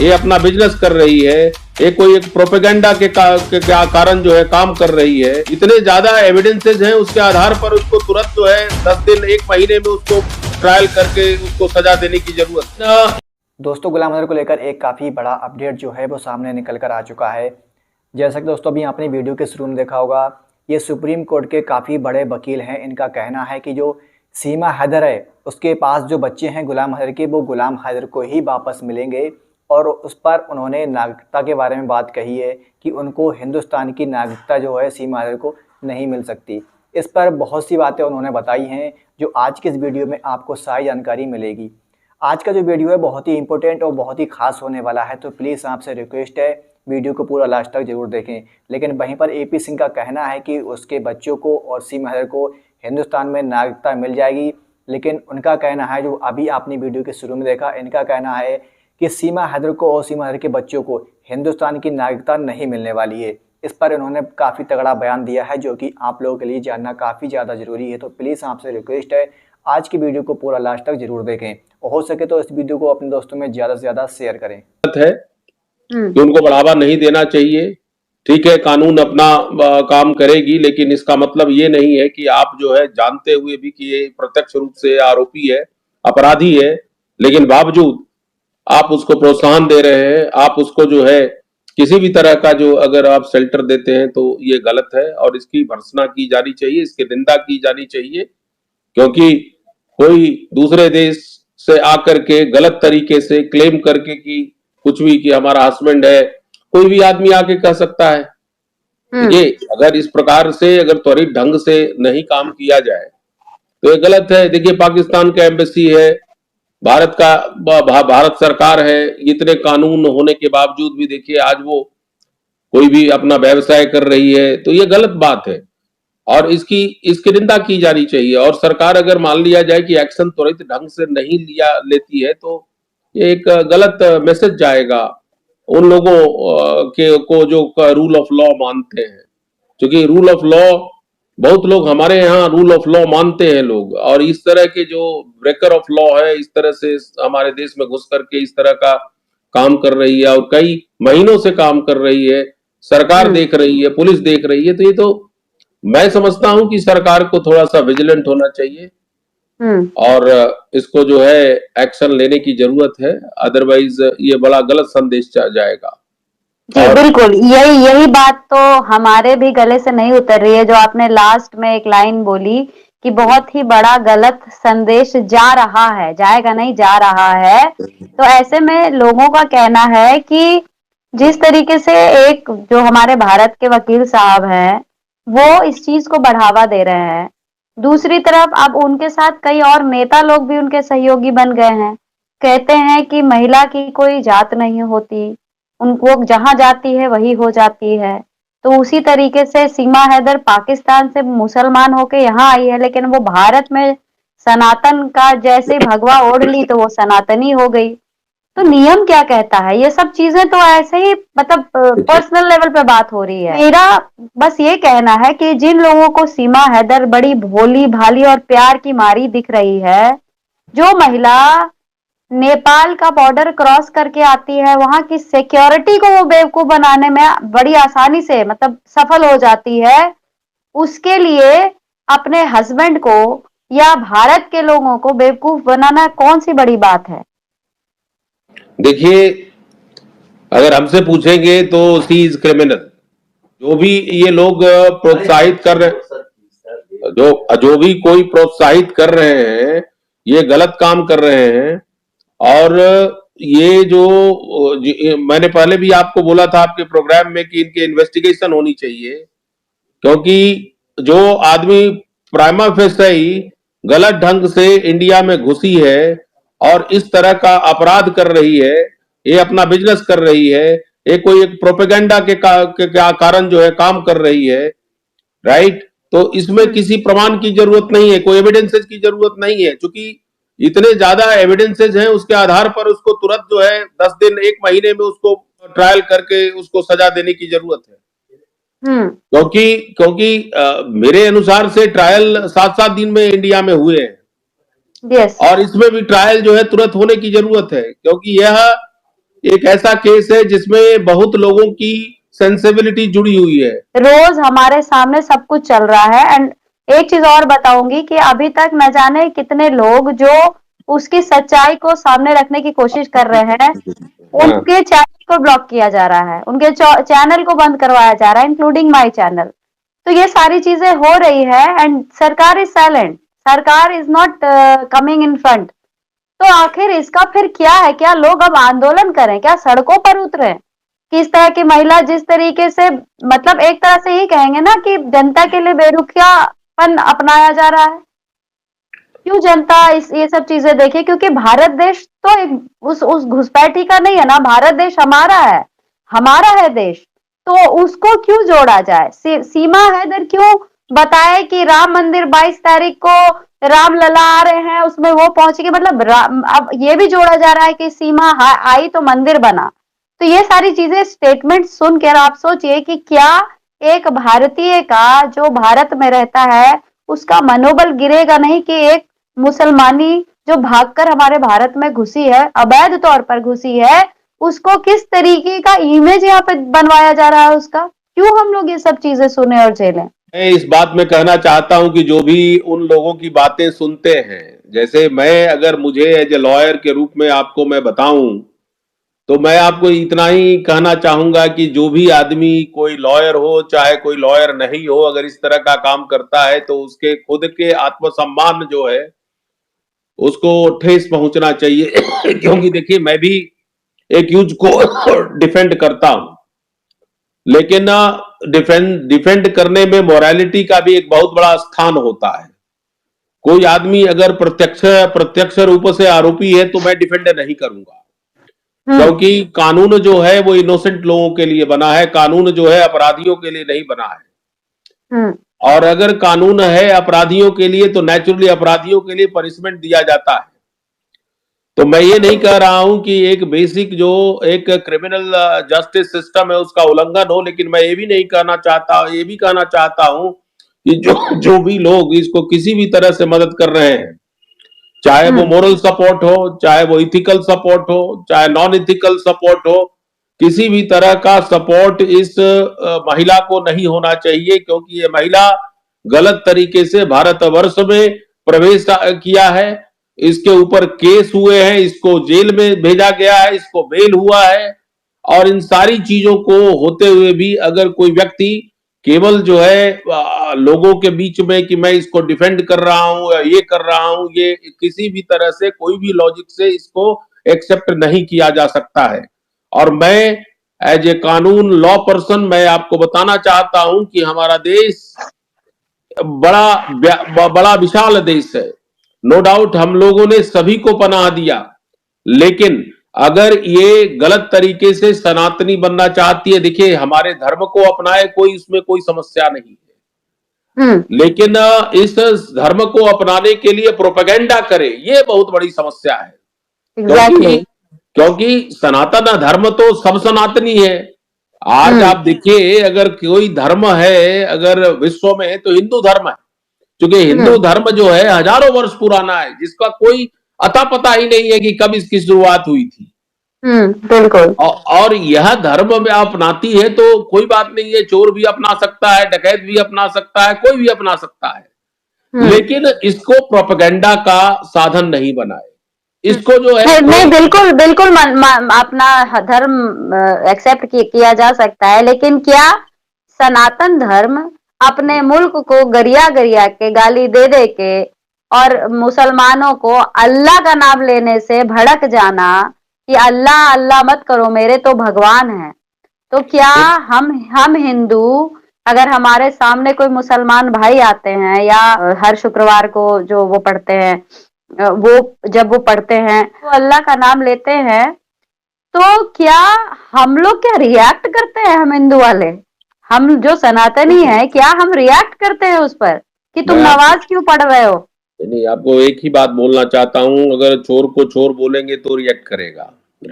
ये अपना बिजनेस कर रही है, ये कोई एक प्रोपेगेंडा के कारण जो है काम कर रही है। इतने ज्यादा एविडेंसेस हैं, उसके आधार पर उसको तुरंत जो है 10 दिन 1 महीने में उसको ट्रायल करके उसको सजा देने की जरूरत। दोस्तों, गुलाम अजहर को लेकर एक काफ़ी बड़ा अपडेट जो है वो सामने निकल कर आ चुका है। जैसा कि दोस्तों अभी आपने वीडियो के शुरू में देखा होगा, ये सुप्रीम कोर्ट के काफ़ी बड़े वकील हैं। इनका कहना है कि जो सीमा हैदर है उसके पास जो बच्चे हैं गुलाम हैदर के, वो गुलाम हैदर को ही वापस मिलेंगे। और उस पर उन्होंने नागरिकता के बारे में बात कही है कि उनको हिंदुस्तान की नागरिकता जो है सीमा हैदर को नहीं मिल सकती। इस पर बहुत सी बातें उन्होंने बताई हैं जो आज के इस वीडियो में आपको सारी जानकारी मिलेगी। आज का जो वीडियो है बहुत ही इंपॉर्टेंट और बहुत ही खास होने वाला है, तो प्लीज़ आपसे रिक्वेस्ट है वीडियो को पूरा लास्ट तक जरूर देखें। लेकिन वहीं पर एपी सिंह का कहना है कि उसके बच्चों को और सीमा हैदर को हिंदुस्तान में नागरिकता मिल जाएगी। लेकिन उनका कहना है, जो अभी आपने वीडियो के शुरू में देखा, इनका कहना है कि सीमा हैदर को और सीमा हैदर के बच्चों को हिंदुस्तान की नागरिकता नहीं मिलने वाली है। इस पर इन्होंने काफ़ी तगड़ा बयान दिया है जो कि आप लोगों के लिए जानना काफ़ी ज़्यादा ज़रूरी है। तो प्लीज़ आपसे रिक्वेस्ट है आज की वीडियो को पूरा लास्ट तक जरूर देखें और हो सके तो इस वीडियो को अपने दोस्तों में ज़्यादा से ज़्यादा शेयर करें। है कि उनको बढ़ावा नहीं देना चाहिए। ठीक है, कानून अपना काम करेगी, लेकिन इसका मतलब ये नहीं है कि आप जो है जानते हुए भी कि ये प्रत्यक्ष रूप से आरोपी है, अपराधी है, लेकिन बावजूद आप उसको प्रोत्साहन दे रहे हैं। आप उसको जो है किसी भी तरह का जो अगर आप शेल्टर देते हैं तो ये गलत है और इसकी भर्त्सना की जानी चाहिए, इसकी निंदा की जानी चाहिए। क्योंकि कोई दूसरे देश से आकर के गलत तरीके से क्लेम करके कि कुछ भी कि हमारा हस्बैंड है, कोई भी आदमी आके कह सकता है। ये अगर इस प्रकार से अगर त्वरित ढंग से नहीं काम किया जाए तो ये गलत है। देखिए, पाकिस्तान का एम्बेसी है, भारत का भारत सरकार है, इतने कानून होने के बावजूद भी देखिए आज वो कोई भी अपना व्यवसाय कर रही है, तो ये गलत बात है और इसकी निंदा की जानी चाहिए। और सरकार अगर मान लिया जाए कि एक्शन त्वरित ढंग से नहीं लेती है तो ये एक गलत मैसेज जाएगा उन लोगों को जो रूल ऑफ लॉ मानते हैं। क्योंकि रूल ऑफ लॉ, बहुत लोग हमारे यहाँ रूल ऑफ लॉ मानते हैं लोग, और इस तरह के जो ब्रेकर ऑफ लॉ है इस तरह से हमारे देश में घुस करके इस तरह का काम कर रही है और कई महीनों से काम कर रही है। सरकार देख रही है, पुलिस देख रही है, तो ये तो मैं समझता हूं कि सरकार को थोड़ा सा विजिलेंट होना चाहिए और इसको जो है एक्शन लेने की जरूरत है। अदरवाइज ये बड़ा गलत संदेश जाएगा। जी बिल्कुल, यही बात तो हमारे भी गले से नहीं उतर रही है। जो आपने लास्ट में एक लाइन बोली कि बहुत ही बड़ा गलत संदेश जा रहा है, जाएगा नहीं, जा रहा है। तो ऐसे में लोगों का कहना है कि जिस तरीके से एक जो हमारे भारत के वकील साहब हैं वो इस चीज को बढ़ावा दे रहे हैं, दूसरी तरफ अब उनके साथ कई और नेता लोग भी उनके सहयोगी बन गए हैं। कहते हैं कि महिला की कोई जात नहीं होती, उनको जहां जाती है वही हो जाती है। तो उसी तरीके से सीमा हैदर पाकिस्तान से मुसलमान होके यहाँ आई है, लेकिन वो भारत में सनातन का जैसे भगवा ओढ़ ली तो वो सनातनी हो गई। तो नियम क्या कहता है, ये सब चीजें तो ऐसे ही मतलब पर्सनल लेवल पे बात हो रही है। मेरा बस ये कहना है कि जिन लोगों को सीमा हैदर बड़ी भोली भाली और प्यार की मारी दिख रही है, जो महिला नेपाल का बॉर्डर क्रॉस करके आती है, वहां की सिक्योरिटी को वो बेवकूफ बनाने में बड़ी आसानी से मतलब सफल हो जाती है, उसके लिए अपने हस्बैंड को या भारत के लोगों को बेवकूफ बनाना कौन सी बड़ी बात है। देखिए, अगर हमसे पूछेंगे तो सी इज क्रिमिनल। जो भी ये लोग प्रोत्साहित कर रहे हैं, जो भी कोई प्रोत्साहित कर रहे हैं, ये गलत काम कर रहे हैं। और ये जो मैंने पहले भी आपको बोला था आपके प्रोग्राम में कि इनके इन्वेस्टिगेशन होनी चाहिए, क्योंकि जो आदमी प्राइमा फेसी ही गलत ढंग से इंडिया में घुसी है और इस तरह का अपराध कर रही है, ये अपना बिजनेस कर रही है, ये कोई एक प्रोपेगेंडा के कारण जो है काम कर रही है, राइट। तो इसमें किसी प्रमाण की जरूरत नहीं है, कोई एविडेंसेस की जरूरत नहीं है। क्योंकि इतने ज्यादा एविडेंसेस हैं, उसके आधार पर उसको तुरंत जो है 10 दिन 1 महीने में उसको ट्रायल करके उसको सजा देने की जरूरत है। क्योंकि मेरे अनुसार से ट्रायल 7-7 दिन में इंडिया में हुए हैं। और इसमें भी ट्रायल जो है तुरंत होने की जरूरत है, क्योंकि यह एक ऐसा केस है जिसमें बहुत लोगों की सेंसिबिलिटी जुड़ी हुई है। रोज हमारे सामने सब कुछ चल रहा है। एंड एक चीज और बताऊंगी कि अभी तक न जाने कितने लोग जो उसकी सच्चाई को सामने रखने की कोशिश कर रहे हैं, उनके चैनल को ब्लॉक किया जा रहा है, उनके चैनल को बंद करवाया जा रहा है, इंक्लूडिंग माय चैनल। तो ये सारी चीजें हो रही है एंड सरकार इज साइलेंट, सरकार is not coming in front. तो आखिर इसका फिर क्या है? क्या लोग अब आंदोलन करें? क्या सड़कों पर उतरें? किस तरह की महिला जिस तरीके से, मतलब एक तरह से ही कहेंगे ना कि जनता के लिए बेरुखियापन अपनाया जा रहा है। क्यों जनता ये सब चीजें देखे? क्योंकि भारत देश तो एक उस घुसपैठी का नहीं है ना, भारत देश हमारा है, हमारा है देश। तो उसको क्यों जोड़ा जाए? सीमा हैदर क्यों बताए कि राम मंदिर 22 तारीख को रामलला आ रहे हैं, उसमें वो पहुंचेगी, मतलब अब ये भी जोड़ा जा रहा है कि सीमा आई तो मंदिर बना। तो ये सारी चीजें स्टेटमेंट सुनकर आप सोचिए कि क्या एक भारतीय का जो भारत में रहता है उसका मनोबल गिरेगा नहीं कि एक मुसलमानी जो भागकर हमारे भारत में घुसी है, अवैध तौर पर घुसी है, उसको किस तरीके का इमेज यहाँ पे बनवाया जा रहा है उसका? क्यों हम लोग ये सब चीजें सुने और झेलें? मैं इस बात में कहना चाहता हूं कि जो भी उन लोगों की बातें सुनते हैं, जैसे मैं अगर मुझे एज ए लॉयर के रूप में आपको मैं बताऊं, तो मैं आपको इतना ही कहना चाहूंगा कि जो भी आदमी, कोई लॉयर हो चाहे कोई लॉयर नहीं हो, अगर इस तरह का काम करता है तो उसके खुद के आत्मसम्मान जो है उसको ठेस पहुंचना चाहिए। क्योंकि देखिए, मैं भी एक यूज को डिफेंड करता हूं, लेकिन डिफेंड करने में मोरालिटी का भी एक बहुत बड़ा स्थान होता है। कोई आदमी अगर प्रत्यक्ष रूप से आरोपी है तो मैं डिफेंड नहीं करूंगा, क्योंकि कानून जो है वो इनोसेंट लोगों के लिए बना है, कानून जो है अपराधियों के लिए नहीं बना है। और अगर कानून है अपराधियों के लिए तो नेचुरली अपराधियों के लिए पनिशमेंट दिया जाता है। तो मैं ये नहीं कह रहा हूं कि एक बेसिक जो एक क्रिमिनल जस्टिस सिस्टम है उसका उल्लंघन हो, लेकिन मैं ये भी नहीं कहना चाहता, ये भी कहना चाहता हूं कि जो भी लोग इसको किसी भी तरह से मदद कर रहे हैं, चाहे वो मोरल सपोर्ट हो, चाहे वो इथिकल सपोर्ट हो, चाहे नॉन इथिकल सपोर्ट हो, किसी भी तरह का सपोर्ट इस महिला को नहीं होना चाहिए, क्योंकि ये महिला गलत तरीके से भारतवर्ष में प्रवेश किया है। इसके ऊपर केस हुए हैं, इसको जेल में भेजा गया है, इसको बेल हुआ है, और इन सारी चीजों को होते हुए भी अगर कोई व्यक्ति केवल जो है लोगों के बीच में कि मैं इसको डिफेंड कर रहा हूं या ये कर रहा हूं, ये किसी भी तरह से, कोई भी लॉजिक से इसको एक्सेप्ट नहीं किया जा सकता है। और मैं एज ए कानून लॉ पर्सन मैं आपको बताना चाहता हूं कि हमारा देश बड़ा विशाल देश है। नो डाउट हम लोगों ने सभी को पनाह दिया, लेकिन अगर ये गलत तरीके से सनातनी बनना चाहती है, देखिए हमारे धर्म को अपनाए कोई, उसमें कोई समस्या नहीं है, लेकिन इस धर्म को अपनाने के लिए प्रोपेगेंडा करे, ये बहुत बड़ी समस्या है। क्योंकि सनातन धर्म तो सब सनातनी है। आज आप देखिए, अगर कोई धर्म है अगर विश्व में तो हिंदू धर्म है, क्योंकि हिंदू धर्म जो है हजारों वर्ष पुराना है, जिसका कोई अता पता ही नहीं है कि कब इसकी शुरुआत हुई थी। बिल्कुल। और यह धर्म में अपनाती है तो कोई बात नहीं है, चोर भी अपना सकता है, डकैत भी अपना सकता है, कोई भी अपना सकता है, लेकिन इसको प्रोपेगेंडा का साधन नहीं बनाए। इसको जो है नहीं, बिल्कुल बिल्कुल अपना धर्म एक्सेप्ट किया जा सकता है, लेकिन क्या सनातन धर्म अपने मुल्क को गरिया गरिया के, गाली दे दे के, और मुसलमानों को अल्लाह का नाम लेने से भड़क जाना कि अल्लाह अल्लाह मत करो, मेरे तो भगवान है। तो क्या हम हिंदू, अगर हमारे सामने कोई मुसलमान भाई आते हैं या हर शुक्रवार को जो वो पढ़ते हैं, जब वो पढ़ते हैं तो अल्लाह का नाम लेते हैं, तो क्या हम लोग क्या रिएक्ट करते हैं? हम हिंदू वाले, हम जो सनातनी है, क्या हम रिएक्ट करते हैं उस पर कि तुम नमाज क्यों पढ़ रहे हो? नहीं, आपको एक ही बात बोलना चाहता हूं, अगर चोर को चोर बोलेंगे तो रिएक्ट करेगा।